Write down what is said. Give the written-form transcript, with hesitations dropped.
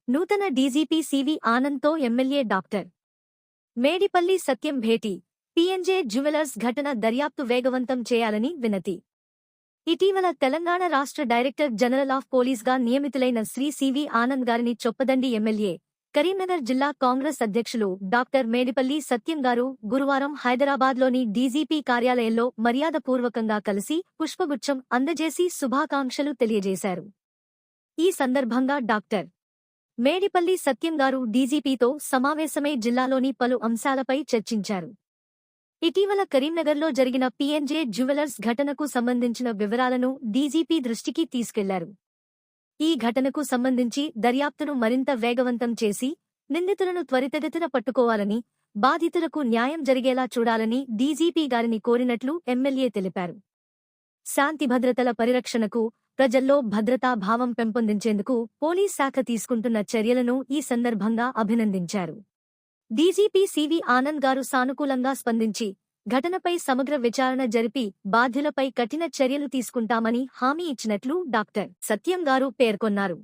నూతన DGP CV ఆనంద్తో MLA doctor Medipalli Satyam భేటీ పీఎన్జే జ్యువెలర్స్ ఘటన దర్యాప్తు వేగవంతం చేయాలని వినతి. ఇటీవల తెలంగాణ రాష్ట్ర డైరెక్టర్ జనరల్ ఆఫ్ పోలీస్గా నియమితులైన శ్రీ సివి ఆనంద్ గారిని చొప్పదండి ఎమ్మెల్యే, కరీంనగర్ జిల్లా కాంగ్రెస్ అధ్యక్షులు డాక్టర్ మేడిపల్లి సత్యం గారు గురువారం హైదరాబాద్లోని డీజీపీ కార్యాలయంలో మర్యాదపూర్వకంగా కలిసి పుష్పగుచ్చం అందజేసి శుభాకాంక్షలు తెలియజేశారు. ఈ సందర్భంగా డాక్టర్ మేడిపల్లి సత్యం గారు డీజీపీతో సమావేశమై జిల్లాలోని పలు అంశాలపై చర్చించారు. ఇటీవల కరీంనగర్లో జరిగిన పీఎన్జే జ్యువెలర్స్ ఘటనకు సంబంధించిన వివరాలను డీజీపీ దృష్టికి తీసుకెళ్లారు. ఈ ఘటనకు సంబంధించి దర్యాప్తును మరింత వేగవంతం చేసి నిందితులను త్వరితగతిన పట్టుకోవాలని, బాధితులకు న్యాయం జరిగేలా చూడాలని డీజీపీ గారిని కోరినట్లు ఎమ్మెల్యే తెలిపారు. శాంతి భద్రతల పరిరక్షణకు, ప్రజల్లో భద్రతా భావం పెంపొందించేందుకు పోలీస్ శాఖ తీసుకుంటున్న చర్యలను ఈ సందర్భంగా అభినందించారు. డీజీపీ సివి ఆనంద్ గారు సానుకూలంగా స్పందించి ఘటనపై సమగ్ర విచారణ జరిపి బాధ్యులపై కఠిన చర్యలు తీసుకుంటామని హామీ ఇచ్చినట్లు డాక్టర్ సత్యం గారు పేర్కొన్నారు.